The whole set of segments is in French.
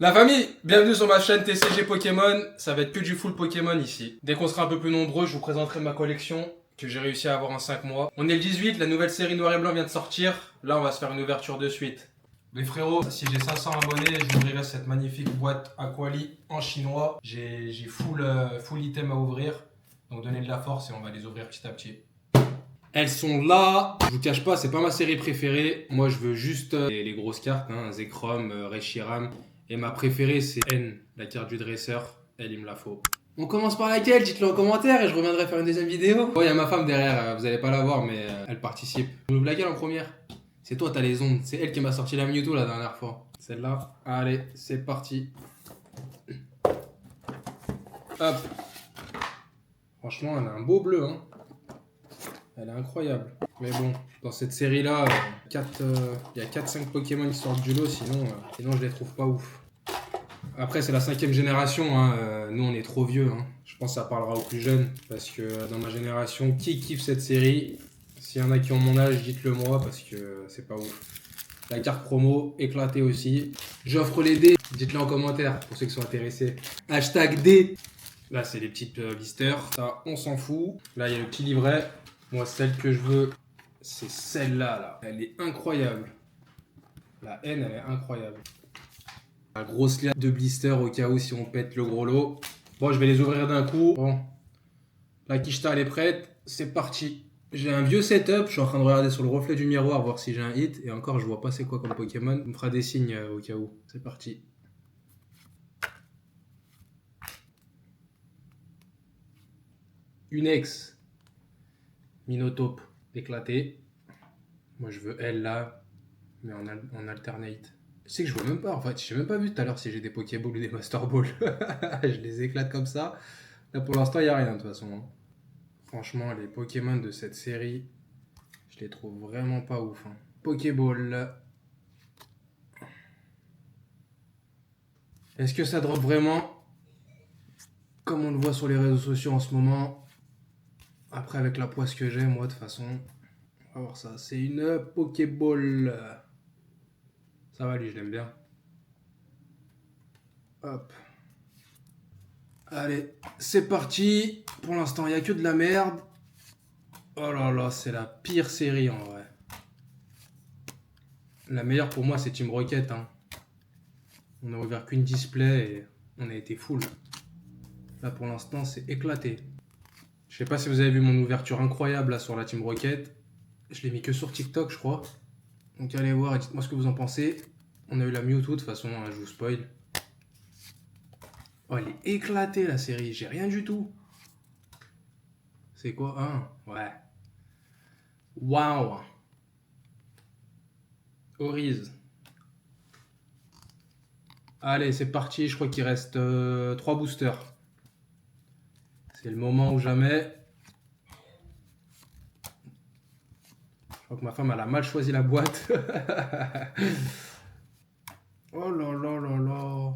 La famille, bienvenue sur ma chaîne TCG Pokémon, ça va être que du full Pokémon ici. Dès qu'on sera un peu plus nombreux, je vous présenterai ma collection que j'ai réussi à avoir en 5 mois. On est le 18, la nouvelle série Noir et Blanc vient de sortir, là on va se faire une ouverture de suite. Les frérots, si j'ai 500 abonnés, j'ouvrirai cette magnifique boîte Aquali en chinois. J'ai full item à ouvrir, donc donnez de la force et on va les ouvrir petit à petit. Elles sont là. Je vous cache pas, c'est pas ma série préférée. Moi, je veux juste les grosses cartes, hein, Zekrom, Reshiram. Et ma préférée, c'est N, la carte du dresseur. Elle, il me la faut. On commence par laquelle? Dites-le en commentaire et je reviendrai faire une deuxième vidéo. Oh, il y a ma femme derrière, vous allez pas la voir, mais elle participe. On ouvre laquelle en première? C'est toi, t'as les ondes. C'est elle qui m'a sorti la Mewtwo la dernière fois. Celle-là. Allez, c'est parti. Hop. Franchement, elle a un beau bleu, hein. Elle est incroyable. Mais bon, dans cette série-là, il y a 4-5 Pokémon qui sortent du lot, sinon je les trouve pas ouf. Après, c'est la 5ème génération, hein. Nous on est trop vieux. Hein. Je pense que ça parlera aux plus jeunes, parce que dans ma génération, qui kiffe cette série? S'il y en a qui ont mon âge, dites-le moi, parce que c'est pas ouf. La carte promo, éclatée aussi. J'offre les dés, dites-le en commentaire, pour ceux qui sont intéressés. Hashtag D. Là, c'est les petites blisters, ça, on s'en fout. Là, il y a le petit livret. Moi, celle que je veux, c'est celle-là, là. Elle est incroyable. La N, elle est incroyable. La grosse liane de blister au cas où si on pète le gros lot. Bon, je vais les ouvrir d'un coup. Bon. La Kishta, elle est prête. C'est parti. J'ai un vieux setup. Je suis en train de regarder sur le reflet du miroir, voir si j'ai un hit. Et encore, je vois pas c'est quoi comme Pokémon. On me fera des signes au cas où. C'est parti. Une ex. Minotape éclaté. Moi je veux elle là, mais en alternate. Tu sais que je vois même pas en fait, j'ai même pas vu tout à l'heure si j'ai des Pokéballs ou des Master Balls. Je les éclate comme ça. Là pour l'instant il n'y a rien de toute façon. Hein. Franchement les Pokémon de cette série, je les trouve vraiment pas ouf. Hein. Pokéball. Est-ce que ça drop vraiment comme on le voit sur les réseaux sociaux en ce moment? Après avec la poisse que j'ai moi de toute façon. On va voir ça, c'est une Pokéball. Ça va, lui, je l'aime bien. Hop. Allez, c'est parti. Pour l'instant, il n'y a que de la merde. Oh là là, c'est la pire série en vrai. La meilleure pour moi, c'est Team Rocket. Hein. On a ouvert qu'une display et on a été full. Là, pour l'instant, c'est éclaté. Je sais pas si vous avez vu mon ouverture incroyable là sur la Team Rocket. Je l'ai mis que sur TikTok, je crois. Donc allez voir et dites-moi ce que vous en pensez. On a eu la Mewtwo, de toute façon, hein, je vous spoil. Oh, elle est éclatée la série, j'ai rien du tout. C'est quoi? Ouais. Waouh. Oriz. Allez, c'est parti, je crois qu'il reste 3 boosters. C'est le moment ou jamais. Je crois que ma femme elle a mal choisi la boîte. Oh là là là là.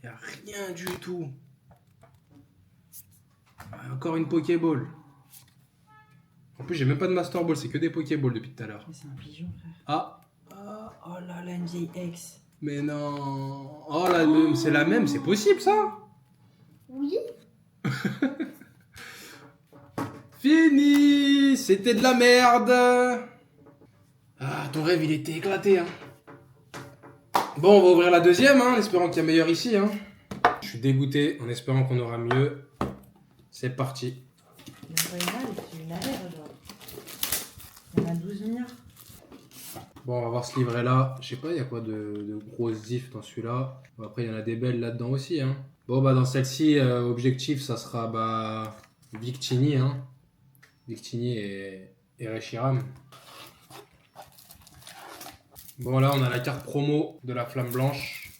Il n'y a rien du tout. Encore une Pokéball. En plus, j'ai même pas de Master Ball, c'est que des Pokéballs depuis tout à l'heure. C'est un pigeon, frère. Ah. Oh là là, une vieille ex. Mais non. Oh là, c'est la même, c'est possible ça? Oui. Fini. C'était de la merde. Ah, ton rêve, il était éclaté, hein. Bon, on va ouvrir la deuxième, hein, en espérant qu'il y a meilleur ici, hein. Je suis dégoûté, en espérant qu'on aura mieux. C'est parti. Il y en a pas une mal, c'est une arrêt, genre. Il y en a 12 milliards. Bon, on va voir ce livret-là. Je sais pas, il y a quoi de grosses ifs dans celui-là. Bon, après, il y en a des belles là-dedans aussi, hein. Bon, bah, dans celle-ci, objectif, ça sera, bah, Victini, hein. Victini et Reshiram. Bon, là, on a la carte promo de la flamme blanche.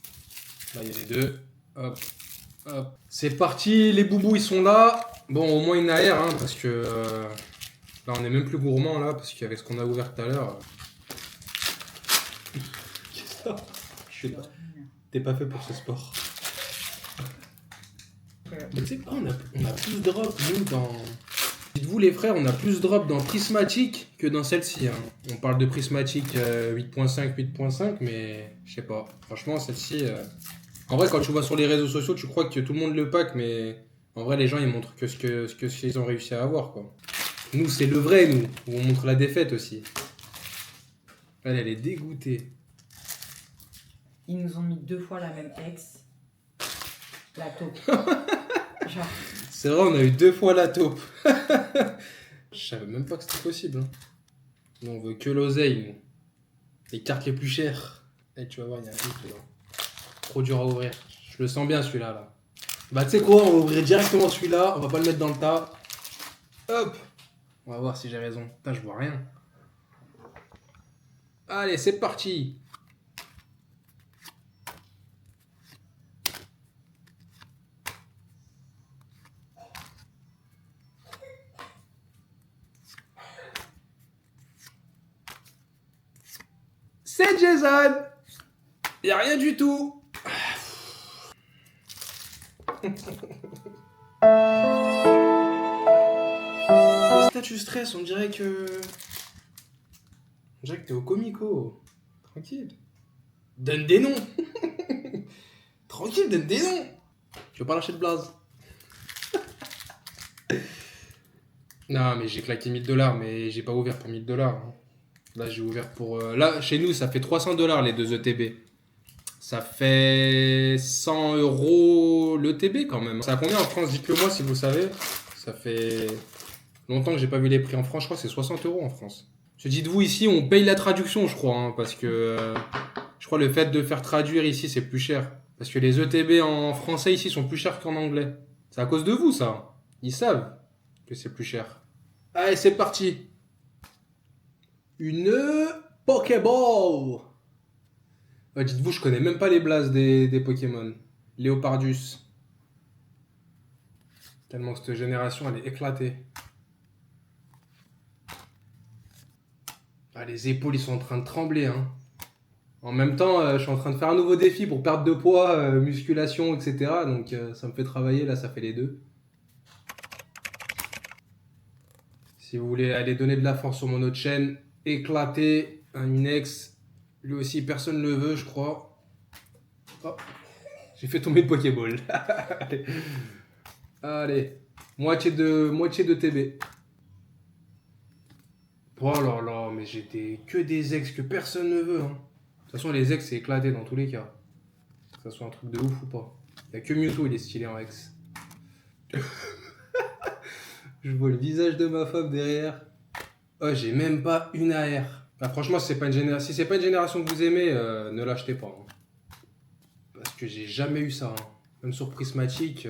Là, il y a les deux. Hop, hop. C'est parti, les boubous, ils sont là. Bon, au moins une AR, hein, parce que là, on est même plus gourmand, là, parce qu'avec ce qu'on a ouvert tout à l'heure. Qu'est-ce que ça? T'es pas fait pour ce sport. Mais tu sais quoi, on a plus de drop, nous, Dites-vous les frères, on a plus drop dans Prismatic que dans celle-ci. Hein. On parle de Prismatic 8.5, 8.5, mais je sais pas. Franchement, celle-ci... En vrai, quand tu vas sur les réseaux sociaux, tu crois que tout le monde le pack, mais en vrai, les gens, ils montrent que ce qu'ils ont réussi à avoir, quoi. Nous, c'est le vrai, nous, où on montre la défaite aussi. Elle est dégoûtée. Ils nous ont mis 2 fois la même ex. La taupe. Genre. C'est vrai, on a eu 2 fois la taupe. Je savais même pas que c'était possible. Hein. Nous, on veut que l'oseille, nous. Les cartes les plus chères. Et tu vas voir, il y a un truc dedans. Trop dur à ouvrir. Je le sens bien, celui-là, là. Bah, tu sais quoi, on va ouvrir directement celui-là. On va pas le mettre dans le tas. Hop. On va voir si j'ai raison. Putain, je vois rien. Allez, c'est parti. C'est Jason. Y a rien du tout. Statut stress, on dirait que... On dirait que t'es au comico. Tranquille. Donne des noms. Tranquille, donne des noms. Je veux pas lâcher de blaze. Non, mais j'ai claqué 1000$, mais j'ai pas ouvert pour 1000$. Hein. Là, j'ai ouvert pour... Là, chez nous, ça fait 300$ les 2 ETB. Ça fait 100€ l'ETB quand même. Ça a combien en France? Dites-le moi si vous savez. Ça fait longtemps que j'ai pas vu les prix en France. Je crois que c'est 60€ en France. Dites-vous ici, on paye la traduction, je crois. Hein, parce que je crois le fait de faire traduire ici, c'est plus cher. Parce que les ETB en français ici sont plus chers qu'en anglais. C'est à cause de vous, ça. Ils savent que c'est plus cher. Allez, c'est parti. Une Pokéball. Dites-vous, je connais même pas les blazes des Pokémon. Léopardus. Tellement que cette génération, elle est éclatée. Ah, les épaules, ils sont en train de trembler. Hein. En même temps, je suis en train de faire un nouveau défi pour perdre de poids, musculation, etc. Donc ça me fait travailler, là, ça fait les deux. Si vous voulez aller donner de la force sur mon autre chaîne, éclater un Minex. Lui aussi, personne ne le veut, je crois. Oh, j'ai fait tomber le Pokéball. Allez. Allez. Moitié de TB. Oh là là, mais j'étais que des ex que personne ne veut. Hein. De toute façon, les ex, c'est éclaté dans tous les cas. Que ça soit un truc de ouf ou pas. Il n'y a que Mewtwo, il est stylé en ex. Je vois le visage de ma femme derrière. Oh, j'ai même pas une AR. Bah, franchement, si c'est pas une génération que vous aimez, ne l'achetez pas. Hein. Parce que j'ai jamais eu ça. Hein. Même sur Prismatic,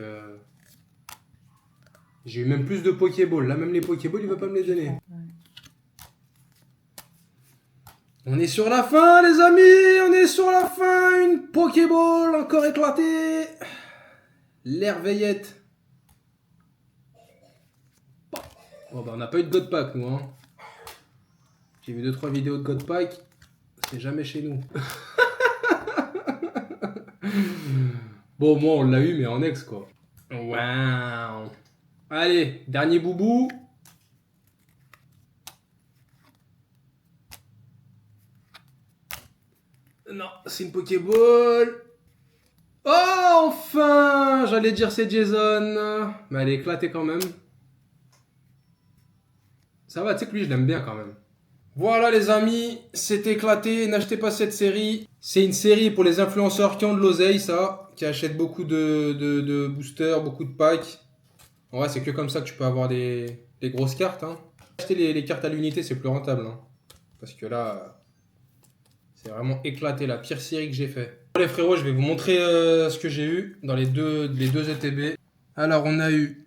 j'ai eu même plus de Pokéball. Là, même les Pokéball, il va pas me les donner. Ouais. On est sur la fin, les amis. On est sur la fin. Une Pokéball encore éclatée. L'Herveillette. Bon, bah, on n'a pas eu de God Pack, nous. Hein. J'ai vu 2-3 vidéos de God Pack. C'est jamais chez nous. Bon, moi, on l'a eu, mais en ex, quoi. Waouh. Allez, dernier boubou. Non, c'est une Pokéball. Oh, enfin. J'allais dire c'est Jason. Mais elle est éclatée quand même. Ça va, tu sais que lui, je l'aime bien quand même. Voilà les amis, c'est éclaté, n'achetez pas cette série. C'est une série pour les influenceurs qui ont de l'oseille, ça, qui achètent beaucoup de boosters, beaucoup de packs. En vrai, c'est que comme ça que tu peux avoir des grosses cartes. Hein. Acheter les cartes à l'unité, c'est plus rentable. Hein. Parce que là, c'est vraiment éclaté, la pire série que j'ai fait. Bon, les frérots, je vais vous montrer ce que j'ai eu dans les deux ETB. Alors, on a eu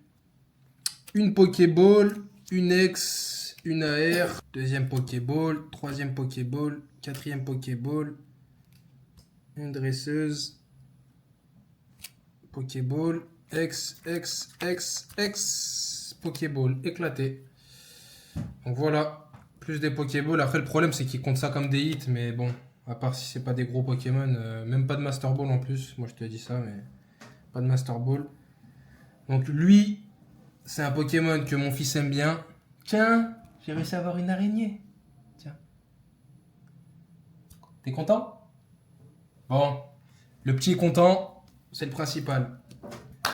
une Pokéball, une Ex, une AR, deuxième Pokéball, troisième Pokéball, quatrième Pokéball, une dresseuse, Pokéball, Ex, Pokéball, éclaté. Donc voilà, plus des Pokéballs. Après, le problème, c'est qu'ils comptent ça comme des hits, mais bon, à part si c'est pas des gros Pokémon, même pas de Master Ball en plus. Moi, je te dis ça, mais pas de Master Ball. Donc lui, c'est un Pokémon que mon fils aime bien. Tiens, j'ai réussi à avoir une araignée. Tiens. T'es content? Bon, le petit est content, c'est le principal.